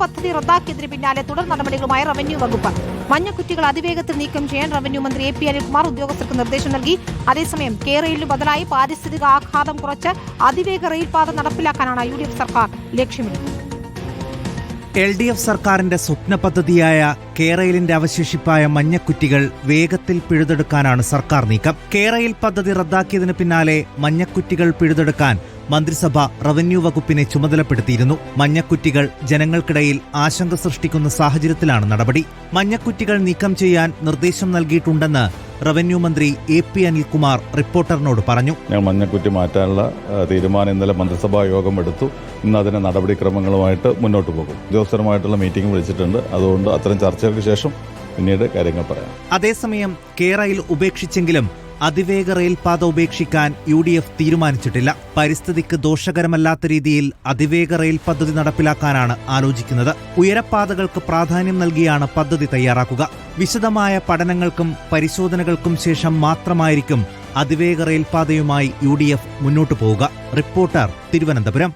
പദ്ധതി റദ്ദാക്കിയതിന് പിന്നാലെ തുടർ നടപടികളുമായി റവന്യൂ വകുപ്പ്. മഞ്ഞക്കുറ്റികൾ അതിവേഗത്തിൽ നീക്കം ചെയ്യാൻ റവന്യൂ മന്ത്രി AP അനിൽകുമാർ ഉദ്യോഗസ്ഥർക്ക് നിർദ്ദേശം നൽകി. അതേസമയം റെയിലിന് ബദലായി പാരിസ്ഥിതിക ആഘാതം കുറച്ച് അതിവേഗ റെയിൽപാത നടപ്പിലാക്കാനാണ് UDF സർക്കാർ ലക്ഷ്യമിടുന്നത്. LDF സർക്കാരിന്റെ സ്വപ്ന പദ്ധതിയായ റെയിലിന്റെ അവശേഷിപ്പായ മഞ്ഞക്കുറ്റികൾ വേഗത്തിൽ പിഴുതെടുക്കാനാണ് സർക്കാർ നീക്കം. റെയിൽ പദ്ധതി റദ്ദാക്കിയതിന് പിന്നാലെ മഞ്ഞക്കുറ്റികൾ പിഴുതെടുക്കാൻ മന്ത്രിസഭ റവന്യൂ വകുപ്പിനെ ചുമതലപ്പെടുത്തിയിരുന്നു. മഞ്ഞക്കുറ്റികൾ ജനങ്ങൾക്കിടയിൽ ആശങ്ക സൃഷ്ടിക്കുന്ന സാഹചര്യത്തിലാണ് നടപടി. മഞ്ഞക്കുറ്റികൾ നീക്കം ചെയ്യാൻ നിർദ്ദേശം നൽകിയിട്ടുണ്ടെന്ന് റവന്യൂ മന്ത്രി AP അനിൽകുമാർ റിപ്പോർട്ടറിനോട് പറഞ്ഞു. ഞങ്ങൾ മഞ്ഞക്കുറ്റി മാറ്റാനുള്ള തീരുമാനം ഇന്നലെ മന്ത്രിസഭാ യോഗം എടുത്തു. ഇന്ന് അതിന്റെ നടപടിക്രമങ്ങളുമായിട്ട് മുന്നോട്ട് പോകും. ഉദ്യോഗസ്ഥരുമായിട്ടുള്ള മീറ്റിംഗ് വിളിച്ചിട്ടുണ്ട്. അതുകൊണ്ട് അത്തരം ചർച്ചകൾക്ക് ശേഷം പിന്നീട് കാര്യങ്ങൾ പറയാം. അതേസമയം റെയിൽ ഉപേക്ഷിച്ചെങ്കിലും അതിവേഗ റെയിൽപാത ഉപേക്ഷിക്കാൻ UDF തീരുമാനിച്ചിട്ടില്ല. പരിസ്ഥിതിക്ക് ദോഷകരമല്ലാത്ത രീതിയിൽ അതിവേഗ റെയിൽ പദ്ധതി നടപ്പിലാക്കാനാണ് ആലോചിക്കുന്നത്. ഉയരപ്പാതകൾക്ക് പ്രാധാന്യം നൽകിയാണ് പദ്ധതി തയ്യാറാക്കുക. വിശദമായ പഠനങ്ങൾക്കും പരിശോധനകൾക്കും ശേഷം മാത്രമായിരിക്കും അതിവേഗ റെയിൽപാതയുമായി UDF മുന്നോട്ടു പോവുക. റിപ്പോർട്ടർ, തിരുവനന്തപുരം.